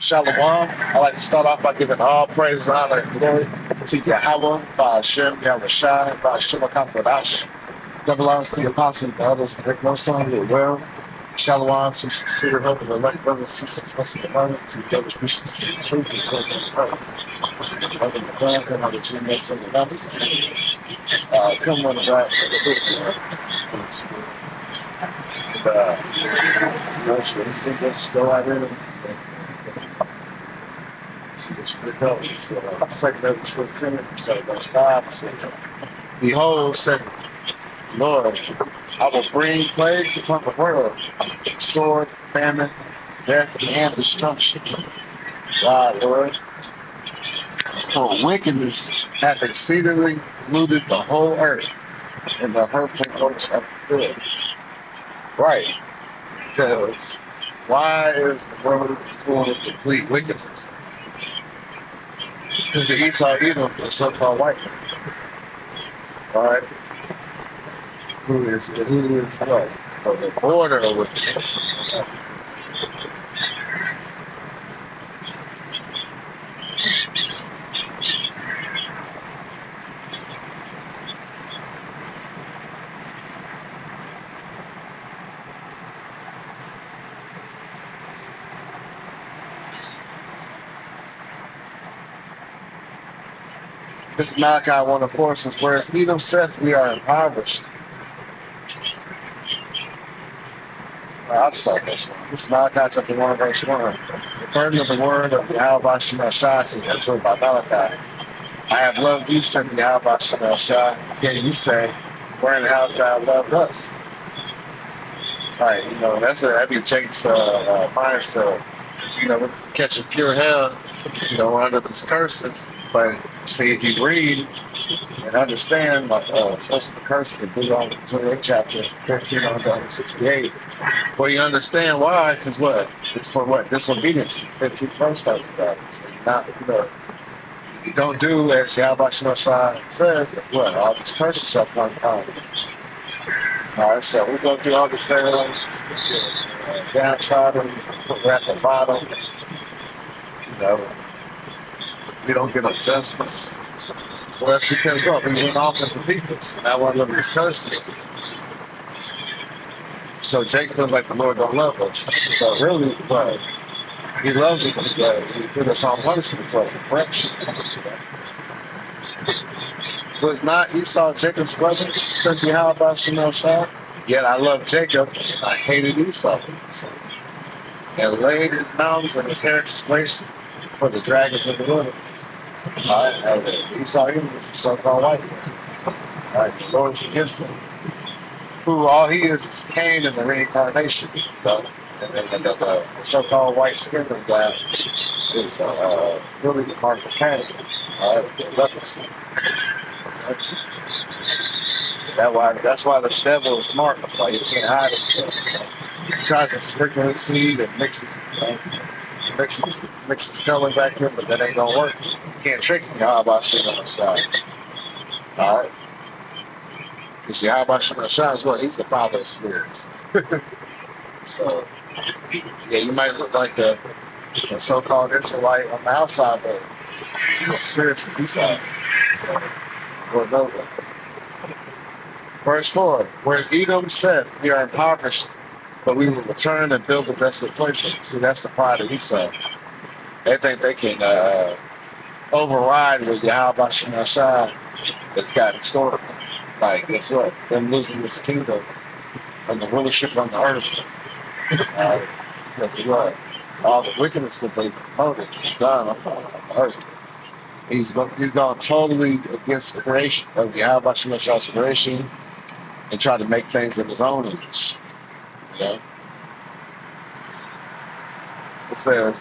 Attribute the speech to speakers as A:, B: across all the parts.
A: Shalom. I like to start off by giving all praise, honor, and glory to Yahweh, by Hashem, Yahweh Shai, by Hashem HaKadosh. That belongs to the apostles and the others of Rick Millstone, who are well. Shalom to sincere hope of the elect brothers and sisters, blessed the moment, to the other Christians, to the truth, and the hope of the earth. Other than the plan, come on the GMS and the others. Come on the back. Let's go out there. See what you pick up. It's second of the 15, so verse 5 says, Behold, said Lord, I will bring plagues upon the world, sword, famine, death, and destruction. God, Lord, for wickedness hath exceedingly polluted the whole earth, and the hurtful works are fulfilled. Right, because why is the world full of complete wickedness? Because the Esau Edom, the so-called white man, all right, who is what? Of the border of wickedness. This is Malachi 1:4 says, whereas Edom saith we are impoverished. I'll start this one. This is Malachi chapter 1, verse 1. The burden of the word of Yahweh Shemel Shai to Israel by Malachi. I have loved you, said Yahweh Shemel Shai. Yet you say, wherein hast thou loved us? All right, that's a heavy Jake's mindset. We catching pure hell, we're under these curses. But see, if you read and understand, like, especially the curses in Deuteronomy 28 chapter 15 on down to 68, well, you understand why, because what? It's for what? Disobedience. 15th verse talks about it. So you don't do as Yahweh Shai says, that what? All these curses shall come upon you. All right, so we go through all this there, downtrodden, we're at the bottom, we don't get no justice. Well, that's because what? We went off as a people. So now we're living these curses. So Jake feels like the Lord don't love us. But really, but he loves us, but he put us on punishment for correction. Was not Esau Jacob's brother? Said Yahweh Shemel Shai. Yet I loved Jacob, and I hated Esau. And laid his mountains and his heritage waste for the dragons of the wilderness. All right, and Esau is the so-called white man. All right, the Lord's against him. Who all he is Cain in the reincarnation. And then the so-called white skin of God is really the mark of Cain. All right, the leprosy. That's why the devil is marked. That's why you can't hide himself. He tries to sprinkle his seed and mixes color back in, but that ain't gonna work. You can't trick me. Yahweh Shemel Shai. All right, because Yahweh Shemel Shai is what? He's the father of spirits. So yeah, you might look like a so-called Israelite on the outside, but the spirits of Esau. So Lord knows that. Verse 4. Whereas Edom said, we are impoverished, but we will return and build the desolate places. See, that's the pride of Esau. They think they can override what Yahweh Shemel Shai has got in store for them. Like, guess what? Them losing this kingdom and the rulership on the earth. Guess what? All the wickedness that they promoted is done on the earth. He's gone totally against creation of Yahweh Shemel Shai's creation and try to make things in his own image. It says,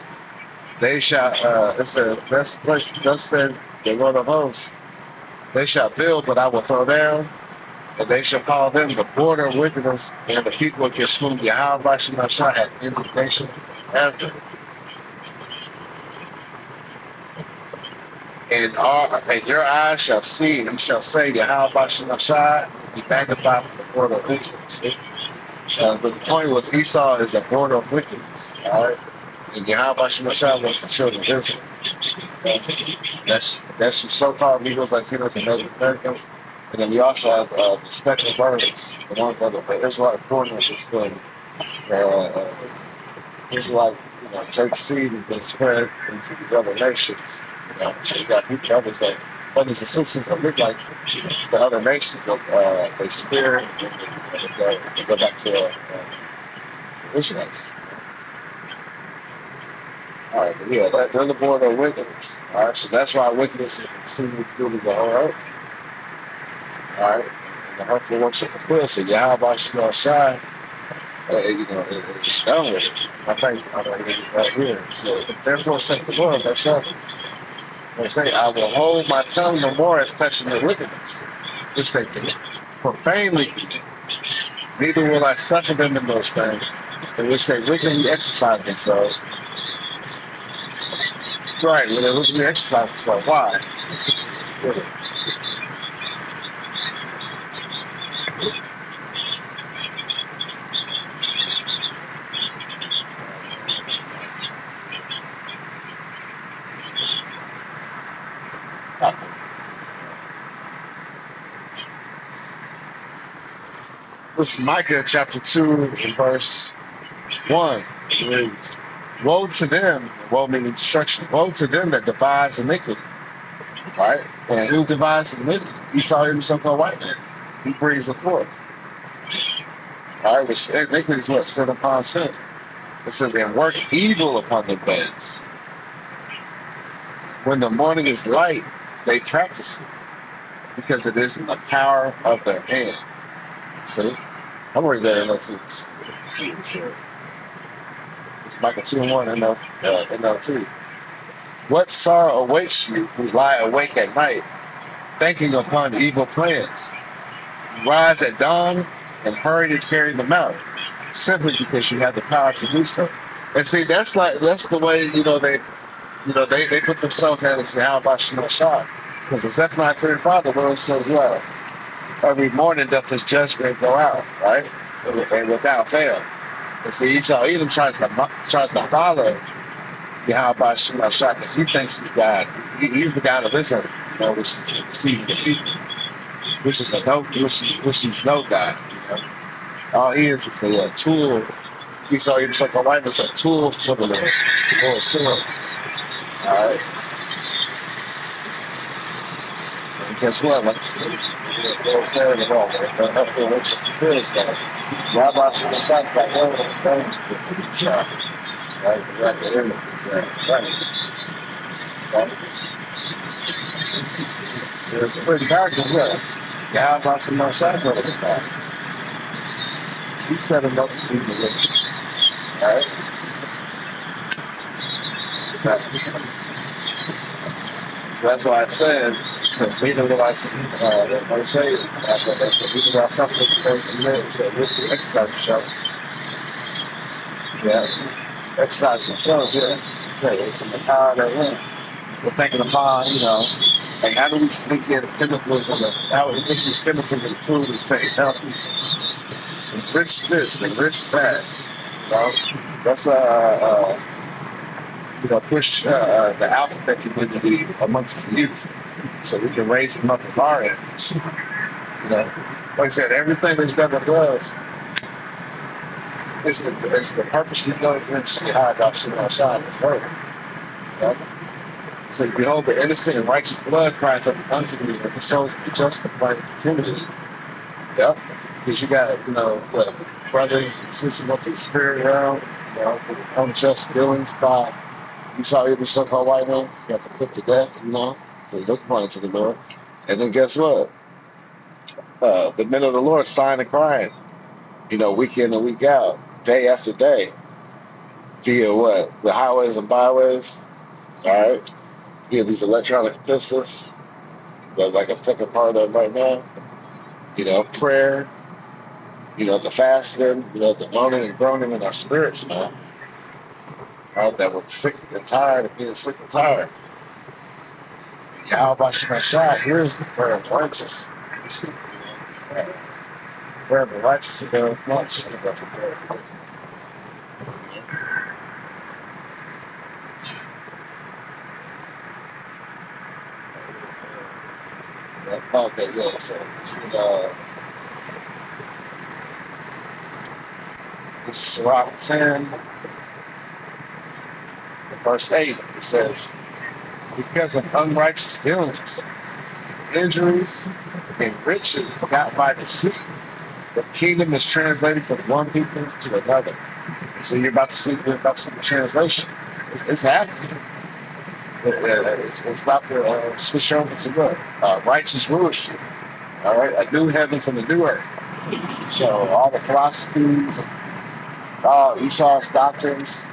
A: they shall, it says, thus said the Lord of hosts, they shall build, but I will throw down, and they shall call them the border of wickedness, and the people against whom Yahweh Shemel Shai had indignation forever. And your eyes shall see, and you shall say, Yahweh Shemel Shai be magnified from the border of Israel. But the point was, Esau is a border of wickedness. All right, And Yahweh Shemashah was the children of Israel. That's your so-called Negroes, Latinos, and Native Americans. And then we also have the spectral birds, the ones that are the Israelite foreigners that's been Israelite, church seed has been spread into these other nations. So you got people, brothers and sisters that look like the other nations, but they spirit and they go back to Israelites. All right, but yeah, they're the border of wickedness. All right, so that's why wickedness is exceedingly guilty the whole earth. All right, and the hurtful works are fulfilled. So Yahweh Shai, it's done with it. I think right here. So therefore, saith the Lord, they say, I will hold my tongue no more as touching their wickedness, which they profanely do. Neither will I suffer them in those things, in which they wickedly exercise themselves. Right, when they wickedly exercise themselves. Why? It's good. This is Micah chapter 2 and verse 1. It reads, woe to them, woe meaning destruction, woe to them that devise iniquity. All right? And who devises iniquity? Esau himself called white man. He brings it forth. All right, which iniquity is what? Sin upon sin. It says, and work evil upon their beds. When the morning is light, they practice it, because it is in the power of their hand. See? I'm already there in NLT. It's Micah 2 and 1 NLT. What sorrow awaits you who lie awake at night, thinking upon evil plans? You rise at dawn and hurry to carry them out, simply because you have the power to do so. And see, that's the way, they put themselves in as Yahweh Shemashah. Because in Zephaniah 35, the Lord says, well, every morning doth his judgment go out, right? And without fail. And see, Esau Edom tries to follow Yahweh Shemashah because he thinks he's God. He's the God of Israel, which is deceiving the people, which is which he's no God. All he is a tool. Esau Edom like a wife is a tool for the Lord, the Lord's sword. All right. And guess what? Like the Lord said about the helpful works of the good stuff. Yahweh Shemashah got one of the things shot. Right? Right there is right. It's pretty dark as well. Yahweh Shemashah got it back. He set him up to be the wicked. Right? So that's why I said, neither will I say, neither will I suffer the things of men, so with the exercise themselves. Yeah. Exercise themselves, yeah. It's in the power of their will. We're thinking about, like how do we sneak in chemicals how do we make these chemicals in food and say it's healthy? Enrich this, enrich that. Let's push the alphabet community amongst the youth, so we can raise them up in our image. Like I said, everything this government does is the purposely go against how God should outside the word. It says, behold, the innocent and righteous blood cries up unto me, and the souls of the just complain continually. Yep. Because you got, brothers and sisters go to the spirit realm, unjust dealings by Esau, even so-called white man, you have to put to death, so you look according to the Lord. And then guess what? The men of the Lord sighing and crying, week in and week out, day after day, via what? The highways and byways, all right? Via these electronic pistols, like I'm taking part of right now, prayer, the fasting, the moaning and groaning in our spirits, man. Right, that we're sick and tired of being sick and tired. Yahweh Shemashah, here's the prayer of the righteous. Prayer of the righteous availeth much. Okay, yeah. So this is Sirach 10, verse 8. It says, because of unrighteous dealings, injuries, and riches got by deceit, the kingdom is translated from one people to another. So you're about to see the translation. It's happening. It's about to switch over to what? Righteous rulership. All right, a new heavens and a new earth. So all the philosophies, all Esau's doctrines,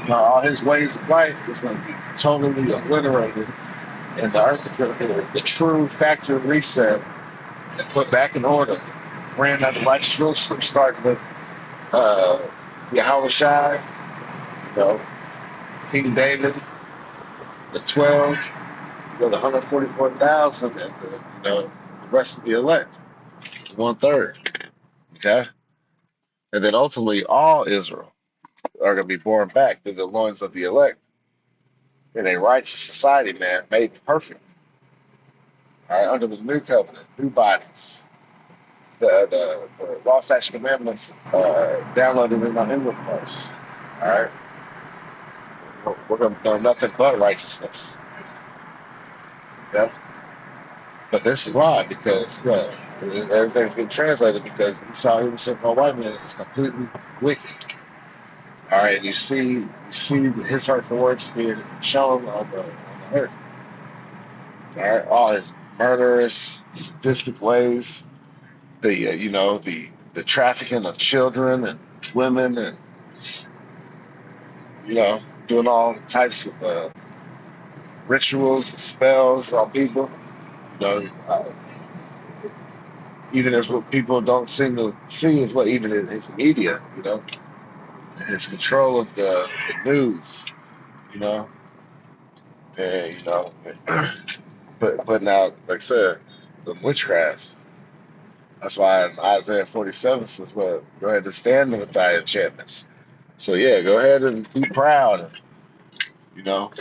A: all his ways of life is going to be totally obliterated, and the earth is going to be the true factory reset and put back in order. Ran under righteous rulership, starting with uh, Yahweh Shai, you know, King David, the 12, the 144,000, and the rest of the elect, 1/3. Okay, and then ultimately all Israel are going to be born back through the loins of the elect in a righteous society, man, made perfect. All right, under the new covenant, new bodies. The law, statute, commandments downloaded in our inward parts. All right, we're going to know nothing but righteousness. Yep. But this is why, because what? Everything's getting translated because Esau, who was sent by white man, is completely wicked. All right, you see his hurtful works being shown on the earth. All right, all his murderous, sadistic ways, the trafficking of children and women, and doing all types of rituals and spells on people. You know, even as what people don't seem to see is what even his media, his control of the news, you know, and putting out, like I said, the witchcrafts. That's why in Isaiah 47 says, "Well, go ahead and stand with thy enchantments." So yeah, go ahead and be proud, you know,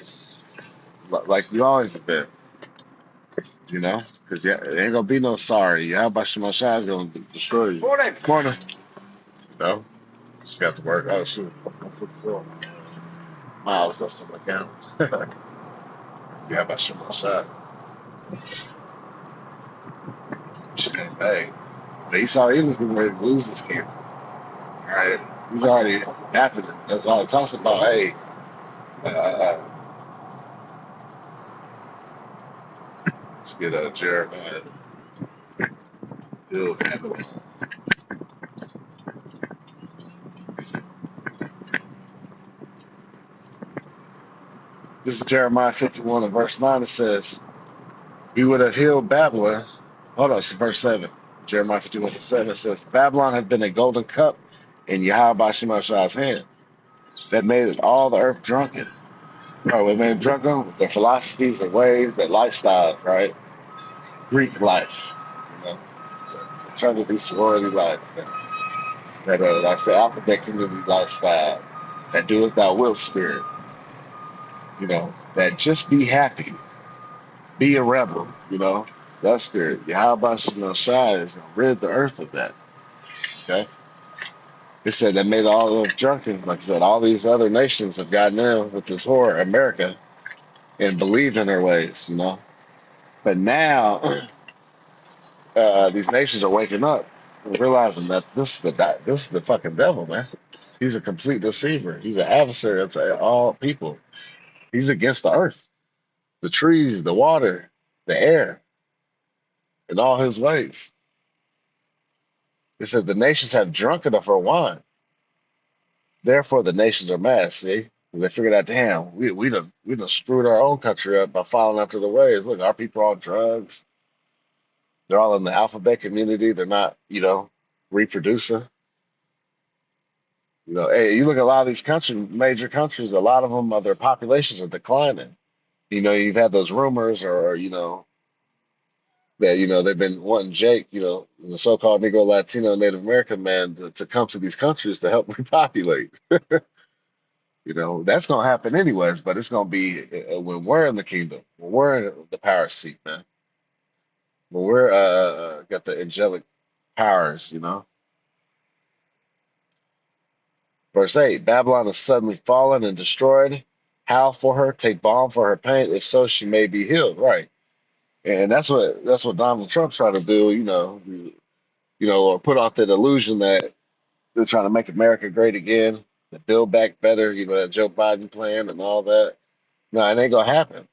A: like we always have been, because yeah, it ain't gonna be no sorry. How about Shemashai is gonna destroy you? Morning. Just got to work. Oh shoot, I'm 54 miles left on my count. Yeah, about Shemashai. Shit ain't bad. But Esau Edom's getting ready to lose this game. All right, he's already happening. That's all it talks about. Hey, uh, let's get Jeremiah. He'll handle it. This is Jeremiah 51 and verse 9. It says, "We would have healed Babylon." Hold on, it's verse 7. Jeremiah 51 and 7 says, "Babylon had been a golden cup in Yahweh Shemashai's hand that made it all the earth drunken." Oh, we made them drunken with their philosophies, their ways, their lifestyle, right? Greek life, you know, fraternity, sorority life, like I say, alphabet community lifestyle, that do as thou wilt spirit, that just be happy, be a rebel, that spirit. Yahweh Shai is going to rid the earth of that, okay? It said that made all of drunken, like I said, all these other nations have gotten in with this whore, America, and believed in her ways, But now these nations are waking up and realizing that this is the fucking devil, man. He's a complete deceiver. He's an adversary to all people. He's against the earth, the trees, the water, the air, and all his ways. It said the nations have drunk enough for wine. Therefore, the nations are mad. See, they figured out, damn, we done screwed our own country up by following after the ways. Look, our people are on drugs. They're all in the alphabet community. They're not, reproducing. Hey, you look at a lot of these major countries, a lot of them, their populations are declining. You've had those rumors, or that they've been wanting Jake, the so-called Negro, Latino, Native American man, to come to these countries to help repopulate. That's gonna happen anyways, but it's gonna be when we're in the kingdom, when we're in the power seat, man. When we're got the angelic powers, Verse 8, Babylon is suddenly fallen and destroyed. Howl for her, take balm for her pain. If so, she may be healed. Right. And that's what Donald Trump's trying to do, or put off that illusion that they're trying to make America great again, to build back better, that Joe Biden plan and all that. No, it ain't gonna happen.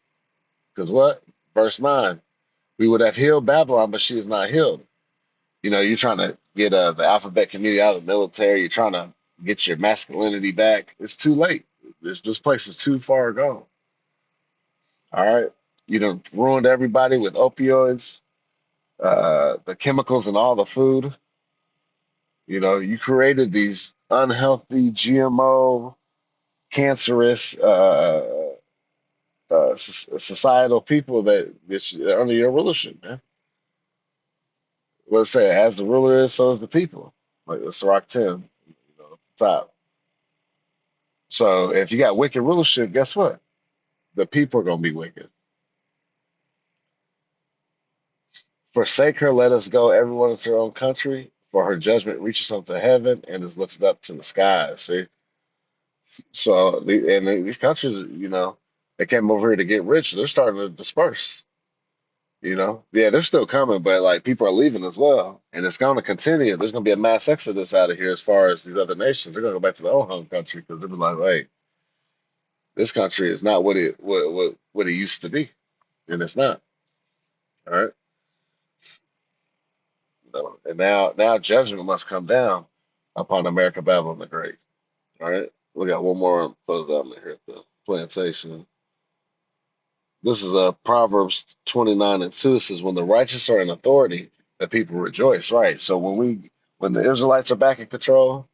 A: Because what? Verse 9, we would have healed Babylon, but she is not healed. You're trying to get the alphabet community out of the military. You're trying to get your masculinity back. It's too late. This place is too far gone. All right. You done ruined everybody with opioids, the chemicals in all the food. You created these unhealthy, GMO, cancerous, societal people that are under your rulership, man. Let's say, as the ruler is, so is the people. Like the Sirach 10, at the top. So if you got wicked rulership, guess what? The people are going to be wicked. Forsake her, let us go, everyone into her own country, for her judgment reaches up to heaven and is lifted up to the skies. See? So, these countries, they came over here to get rich. They're starting to disperse. Yeah, they're still coming, but like people are leaving as well, and it's going to continue. There's going to be a mass exodus out of here as far as these other nations. They're going to go back to their own home country because they'll be like, "Hey, this country is not what it used to be, and it's not." All right, and now judgment must come down upon America, Babylon the Great. All right, we got one more and close down here at the plantation. This is Proverbs 29:2. It says, "When the righteous are in authority, the people rejoice." Right. So when the Israelites are back in control,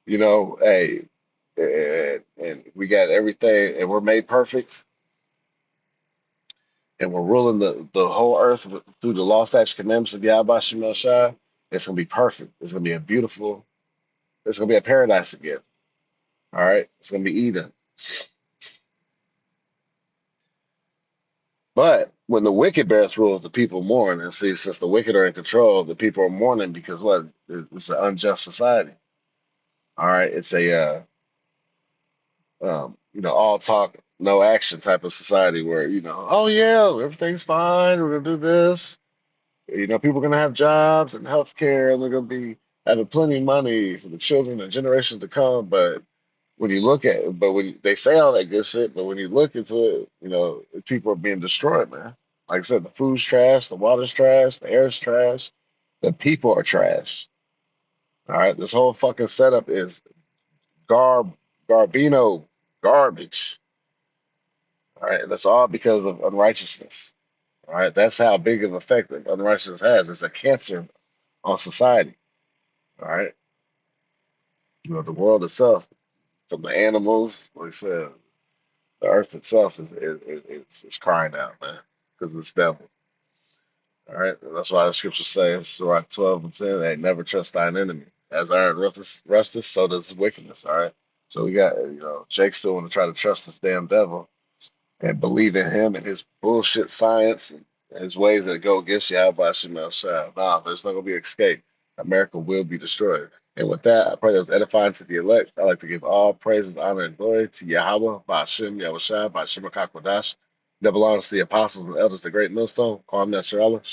A: hey, and we got everything, and we're made perfect, and we're ruling the whole earth through the law, statutes, commandments of Yahweh Shemel Shai. It's gonna be perfect. It's gonna be a beautiful. It's gonna be a paradise again. All right. It's gonna be Eden. But when the wicked beareth rule, the people mourn. And see, since the wicked are in control, the people are mourning because what? It's an unjust society. All right, it's a all talk, no action type of society where oh yeah, everything's fine. We're gonna do this. People are gonna have jobs and health care, and they're gonna be having plenty of money for the children and generations to come. But when they say all that good shit, but when you look into it, people are being destroyed, man. Like I said, the food's trash, the water's trash, the air's trash, the people are trash. All right, this whole fucking setup is garbino, garbage. All right, and that's all because of unrighteousness. All right, that's how big of effect that unrighteousness has. It's a cancer on society. All right, the world itself, from the animals, like I said, the earth itself is crying out, man, because of this devil. All right, and that's why the scripture says, Sirach 12:10, "Hey, never trust thine enemy. As iron rusteth, so does wickedness." All right, so we got Jake still want to try to trust this damn devil and believe in him and his bullshit science and his ways that go against Yahweh Shemel Shah. Nah, there's not gonna be escape. America will be destroyed. And with that, I pray that was edifying to the elect. I like to give all praises, honor, and glory to Yahweh, Ba'ashem, Yahweh Shai, Ba'ashem Rakakwadash. Double honors to the apostles and elders, the great millstone. Kwam Nasrallah.